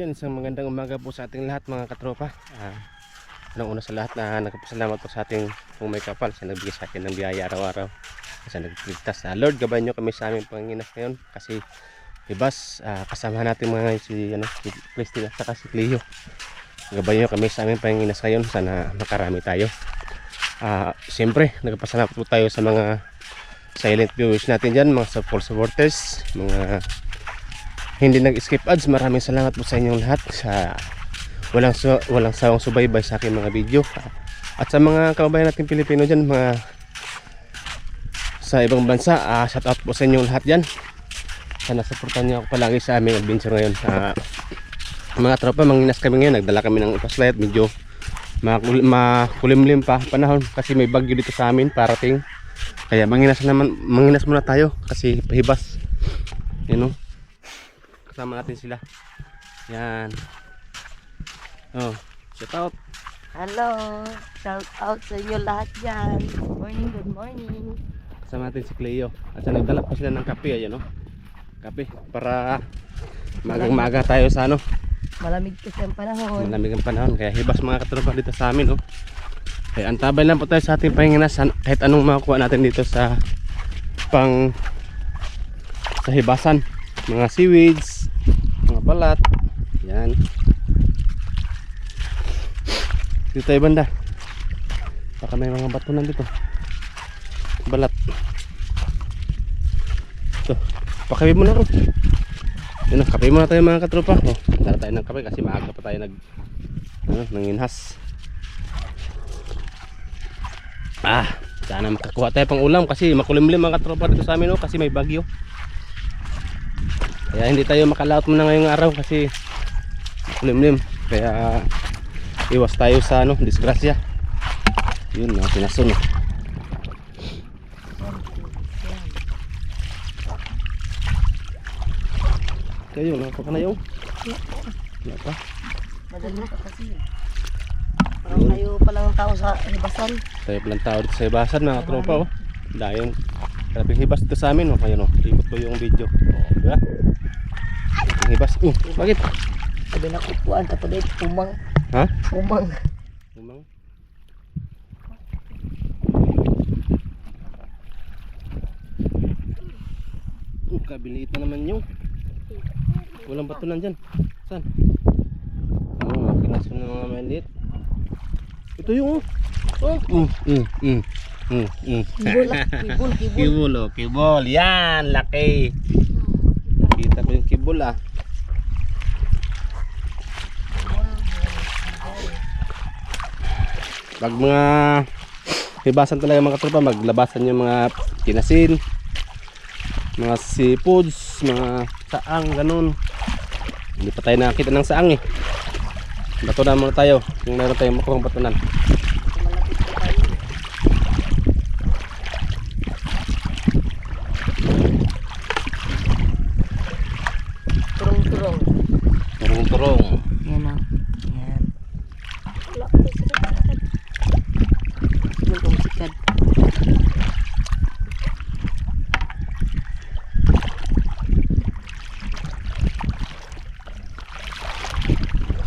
Yan, isang magandang umaga po sa ating lahat mga katropa. Unang-una sa lahat na nagpapasalamat po sa ating kung may kapal sa nagbigay sa akin ng biyaya araw-araw. Kasi nagligtas. Lord, gabayan nyo kami sa aming Panginoon ngayon. Kasi ibas, kasama natin mga si Christine at saka si Cleo. Gabayan nyo kami sa aming Panginoon ngayon. Sana makarami tayo. Siyempre, nagpapasalamat po tayo sa mga silent viewers natin dyan, mga full supporters, mga hindi nag-skip ads. Maraming salamat po sa inyong lahat sa walang sawang subaybay sa aking mga video. At sa mga kababayan natin Pilipino dyan, mga sa ibang bansa, shout out po sa inyong lahat dyan. Sana supportan nyo ako palagi sa aming adventure ngayon. Mga tropa, manginas kami ngayon. Nagdala kami ng flashlight. Medyo makulimlim pa panahon kasi may bagyo dito sa amin parating. Kaya manginas muna tayo kasi pahibas. You know? Kasama natin sila. Yan. Oh, shout out. Hello. Shout out sa inyo lahat dyan. Good morning. Kasama natin si Cleo. At sa nagdala pa sila ng kape. Ayan, oh. Kape. Para magang-maga tayo sa ano. Malamig kasi ang panahon. Malamig ang panahon. Kaya hibas mga katropa dito sa amin, oh. Kaya antabay lang po tayo sa ating pahinginas. Kahit anong makukuha natin dito sa sa hibasan. Mga seaweeds, mga balat. Yan. Dito tayo banda. Baka may mga batunan dito. Balat. Ito. Pakape muna ro. Yan, kape muna tayo mga katropa. Oh, dala tayo ng kape kasi maaga pa tayo nanginhas. Sana makakuha tayo pang ulam kasi makulimlim mga katropa dito sa amin, oh, kasi may bagyo. Kaya hindi tayo makalaot muna ngayong araw kasi makulimlim. Kaya iwas tayo sa disgrasya. Yun, pinasun. Kayo, nakapa ka na yung? Wala pa. Madali pa kasi. Parang kayo palang tao sa hibasan. Tayo palang tao dito sa hibasan mga tropa, oh. Dahil grabe hibas dito sa amin, oh. Ayan, oh. Ikot ko yung video. Diba? Hibas. Bakit? Sabi na kupuan ka pa dito. Umang. Ha? Umang. Umang. Kabilit na naman yung walang batunan dyan. Saan? Kinasun ng mga maliit. Ito yung Kibol, oh. Kibol. Yan, laki. Nakita ko yung kibol, Pag mga hibasan talaga mga katropa, maglabasan yung mga tinasin, mga seafoods, mga saang, ganun. Hindi pa tayo nakakita ng saang, eh. Batunan muna tayo kung meron tayong makuhang batunan. Turong-turong. Turong-turong. Yan o. Yan. Sikad.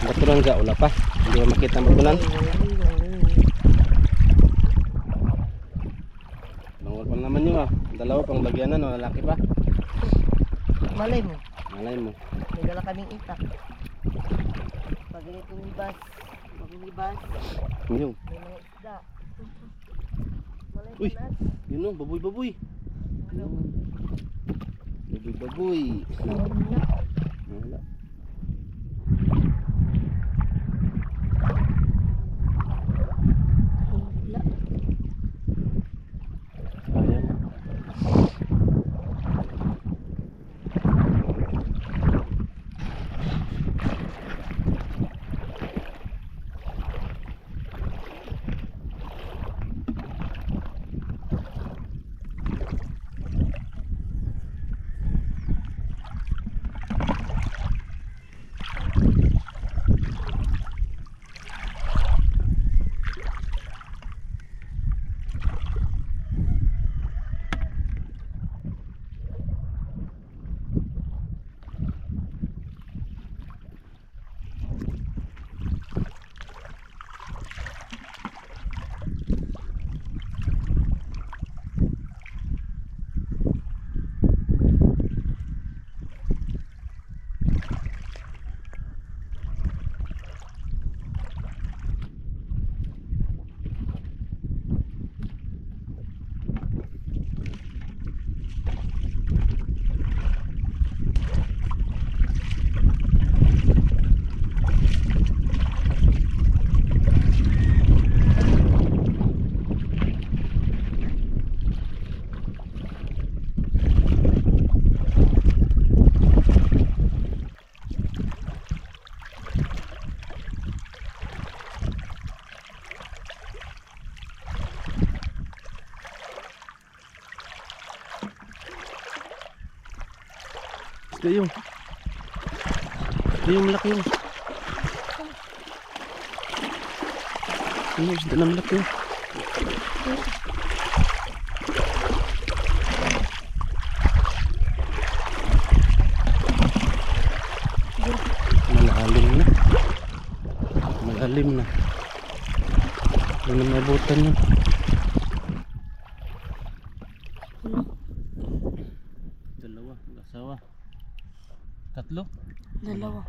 Batunan ka, wala pa. Hindi mo makita ang batunan. Bangwal pa naman yun, dalawa pang lagyanan, lalaki pa. Malay mo. Malay mo. May dala kaming itak. Pag ganitong ibas. Yung. May mga isda. Malay Uy. pa Yun, oh, baboy-baboy. Baboy-baboy. Wala. Isda yung malaki yung. Ano isda na malaki yung. Malalim na. Malalim na. Hindi na mabutan yun. Dalawa, asawa. Tatlo? Dalawa.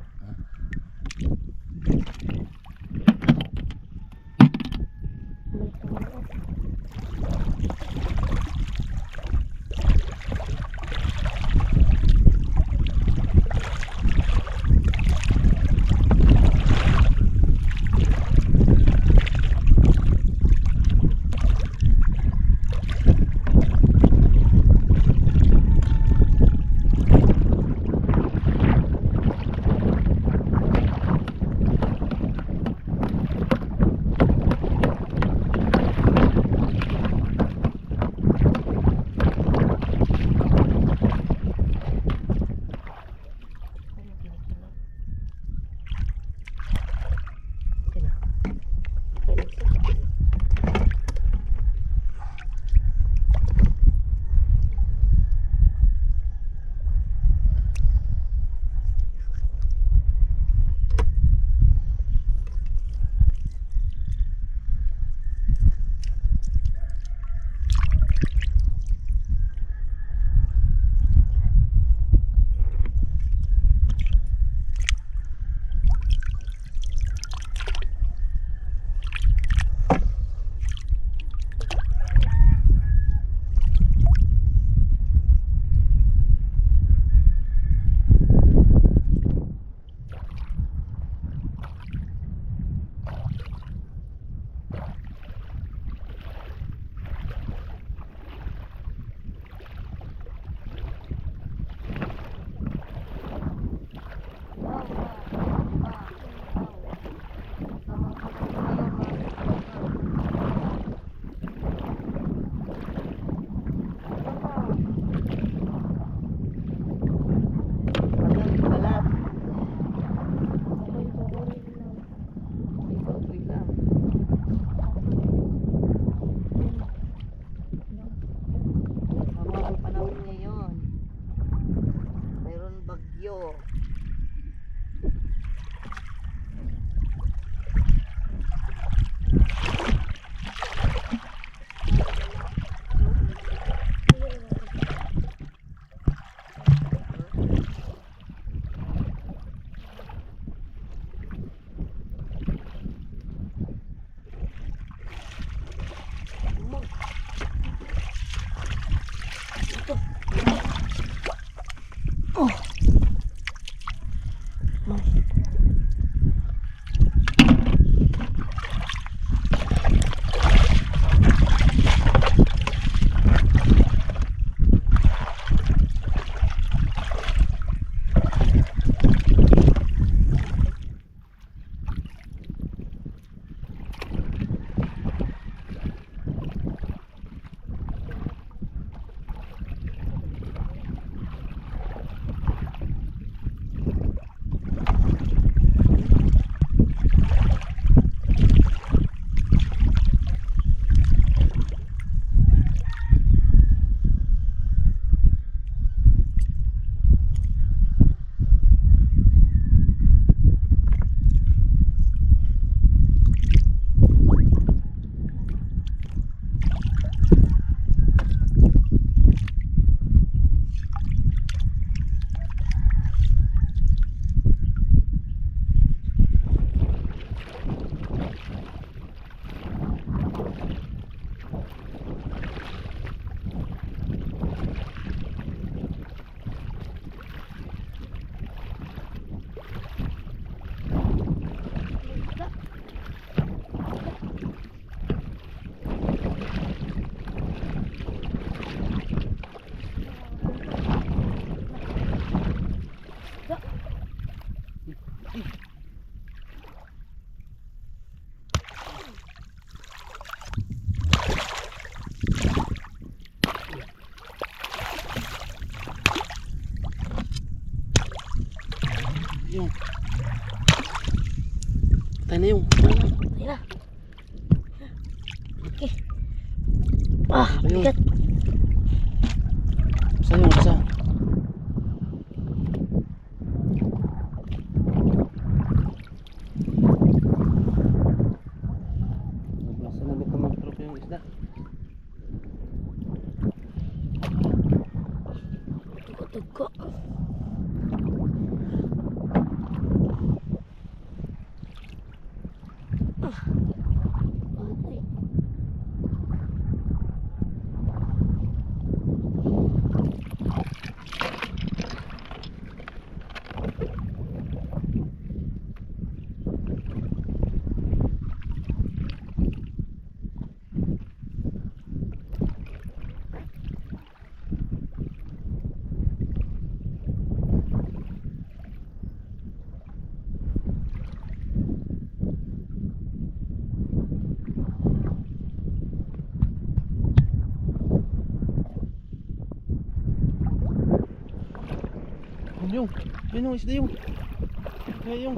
Yung. Patay na yung. Ayun na. Okay. Ayun. Bigat. Isa yung isa. Nabasa na dito mga tropa yung isda. Tugo-tugo. Patay. Yung. Yun yung isda yung. Kaya yung.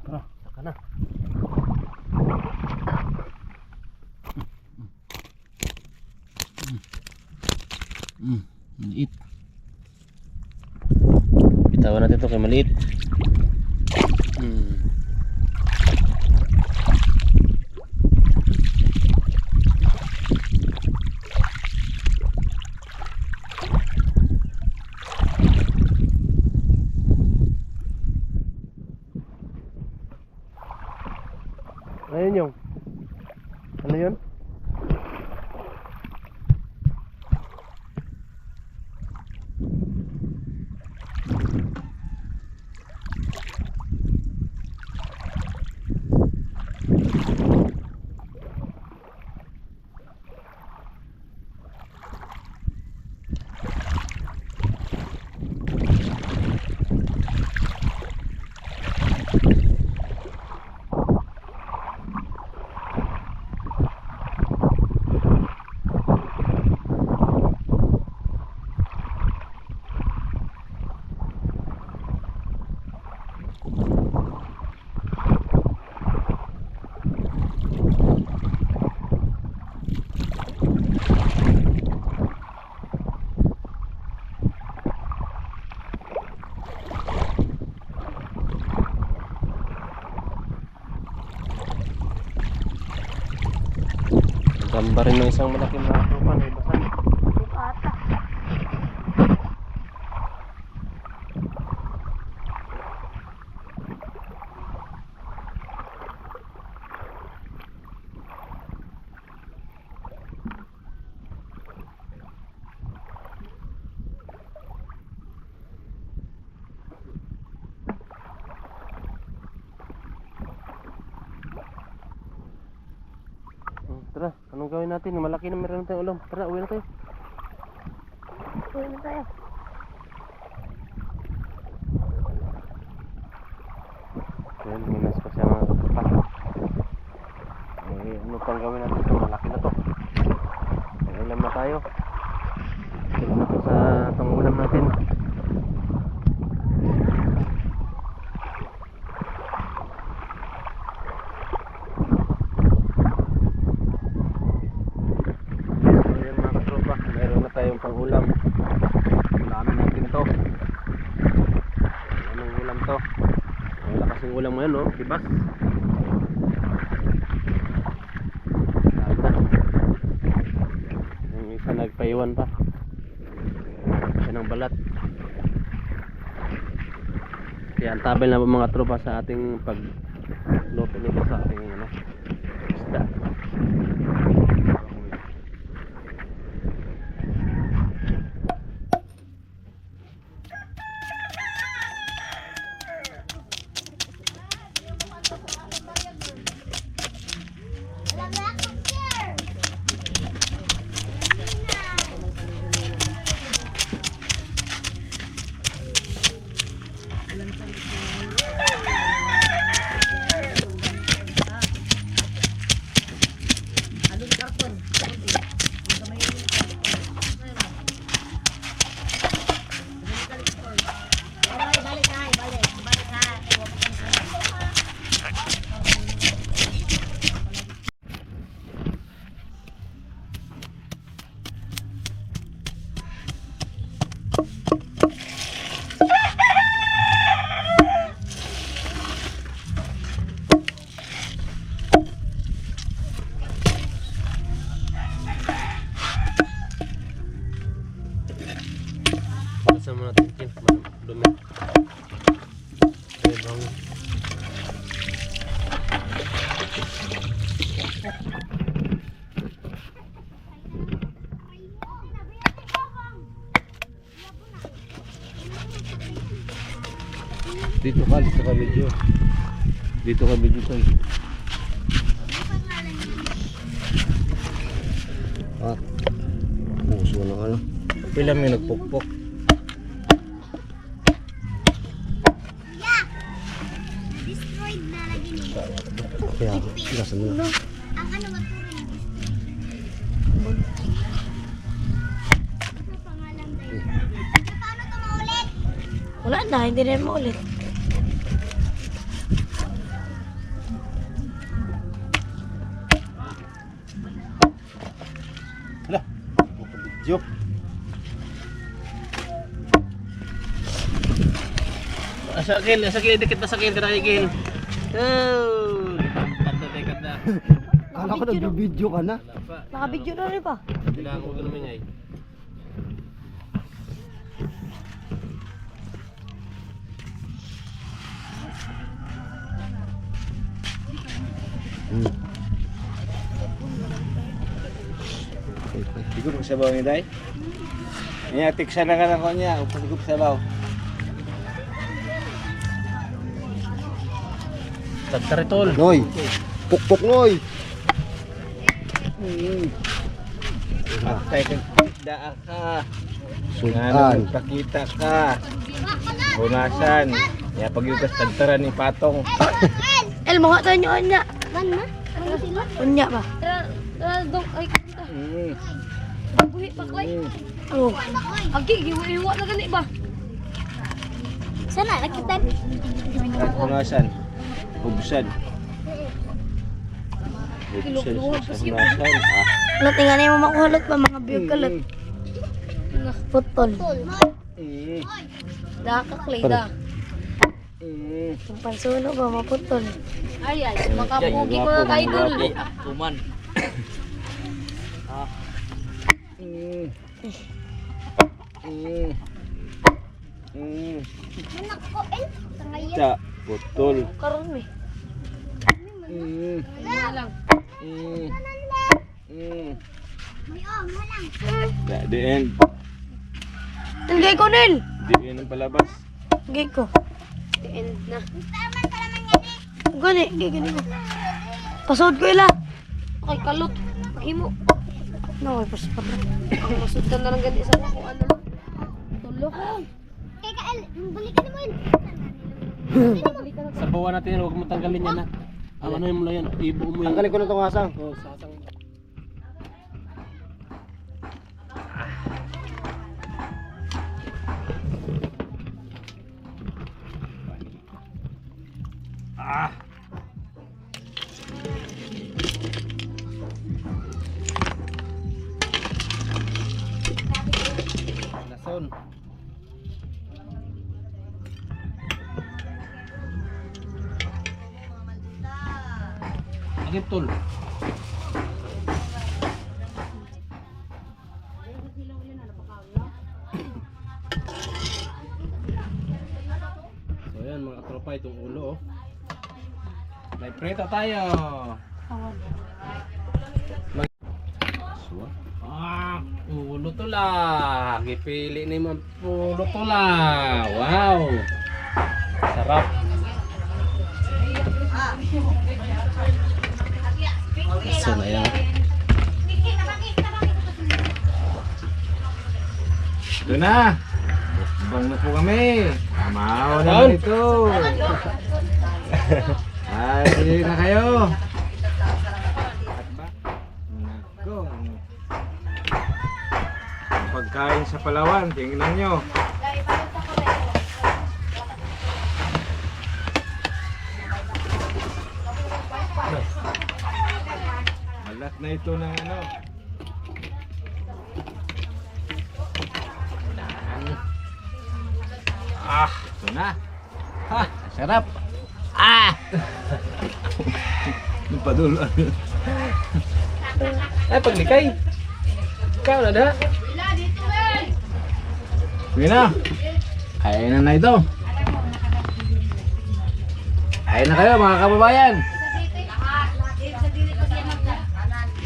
Tara, saka na. Maliit. Bitawan natin ito kay maliit. Ayun yung. Ano yun? Gamba rin ng isang malaking matupan ay basan. Ata. Tara, anong gawin natin? Malaki na meron tayong ulam. Tara, uwi na tayo. Uwi na tayo. Ayan, minas pa siya mga katropa. Ano pang gawin natin ito? Malaki na to. May ulam na tayo. Ito na to sa pangulam natin. Ayan mga katropa, meron na tayong pangulam. Ulamin natin to. Anong ulam to? Ang lakas ng ulam ngayon, no? Tibas. Yung isa nagpaiwan pa. Siya ng balat. Kaya antabay na po mga tropa sa ating pagluto nito sa ating isda. Sama natin kin, dumi. Ayan bang. Dito ka video. Dito ka video tayo. Ah, puso na ano. Pila may nagpukpok. Kaya, nasa mo na. Ang ano ba ito rin? Ano pangalan tayo? Paano ito maulit? Wala na, hindi na maulit. Hala, video. Asakil, dikit na sakil, kanakikil. Oh, kanta. Kala ko nagbibideo ka na. Nakabidyo na rin pa. Kailangan ko ganun ngay. Siguro sa baw ni Day. Niya tiksa na ka na ko niya, upag sa baw. Tagtaritol. Noy. Pukpok noy. Patay kang daan ka. Sultan. Pakita ka. Hunasan. Ya pagyutas tagtaran ni Patong. El, mga tayo nyo anya. Man na? Ano sila? Anya ba? Dong, ay kanta. Buhi pa klay. Oh. Agi, giwa-iwa na gani ba? Sana, nakitan. Hunasan. Hubsan. Kilukuhan pa siya. Hunasan. Ano, tingnan na yung makuhalot pa, mga biyog kalat. Putol. Nakakaklay da. Yung pansuno ba, maputol. Ay, makapugi ko na tayo dul. Kuman. Anak ko, El. Tangayan. Sa putol. Karoon me. Wala lang. At the end. Gay ko, Nel. The end ang palabas. Gay ko. The end na. Gani, gay ko. Pasod ko ila. Okay, kalot. imo. No, ay pas pa. Ang masundan na lang ganti sa kung ano. Tulo. Kay Kael, balik ka na mo. Sabawan natin yan, huwag mo tanggalin yan ha. Ang ano mo lang yan, ibuo mo yan. Tanggalin ko na itong asang. Oo, sasang. Lason. Agip tol. So yan mga katropa, itong ulo oh. May preta tayo. Ulo to la. Gipili ni man ulo to la. Wow. Sarap. So na yan. Ito na. Bang na po kami. Tamaw na ito. Ay, sige na kayo. At ba? Nako. Ang pagkain sa Palawan, tingnan nyo. Malat na ito ng ano. Ito na. Ha, sarap. Napadulo. Ay, paglikay. Ikaw na da. Sige na. Kain na ito. Kain na kayo mga kababayan.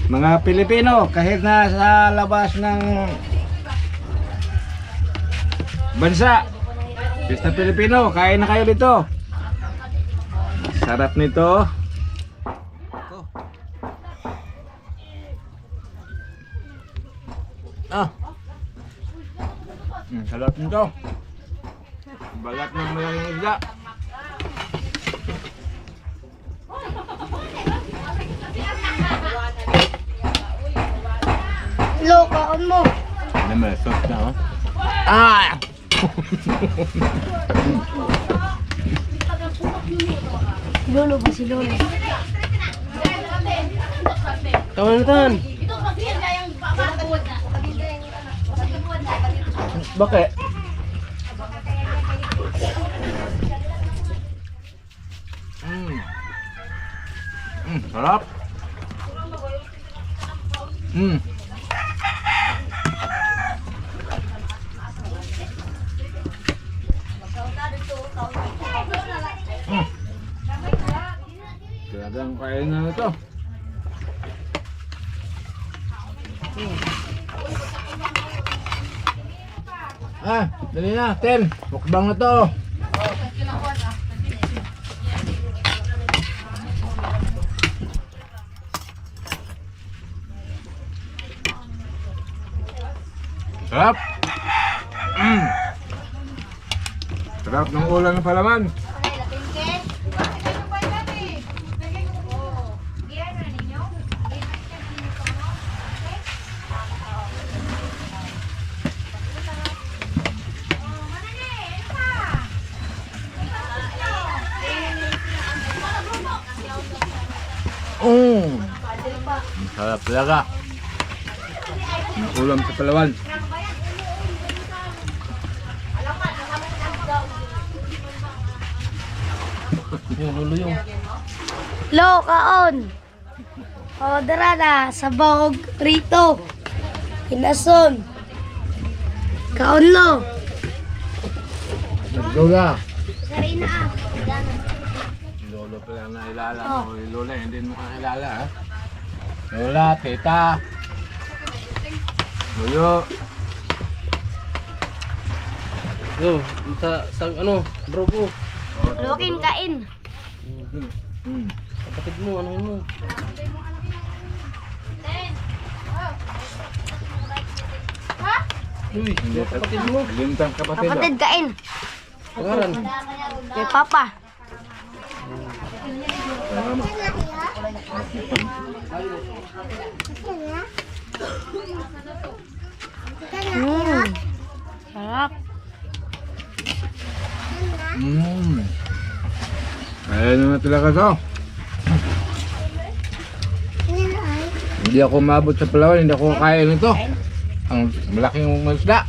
Mga Pilipino, kahit na sa labas ng bansa, Pista Pilipino, kain na kayo dito. Sarap nito. Sarap nito. Balat ng malaking isda. Lokaon mo. Naman, soft na oh. Lolo ba si Lolo? Tawa na tan. Bakit? Sarap. Talagang kain na ito. Dali na, Tem. Mukbang na to. Sarap. Sarap ng ulam ng Palawan. Sarap talaga. Ang ulam sa Palawan. Yung lulo yung. Lokaon. O, dara na. Sabog. Rito. Inason. Kaon lo. Lola. Sarina. Lolo pala na ilala. O Lola, hindi mo kakilala ha. Lola, tita. Lolo. Yo, sa ano, bro ko. Lokin kain. Kapatid mo, ano yun mo? Uy, kapatid mo. Lintang kapatid. Kapatid, kain. Pangaran. Kay Papa. Sarap. Ayan naman talaga to. Hindi ako mabot sa Palawan, hindi ako kaya nito. Ang malaking isda.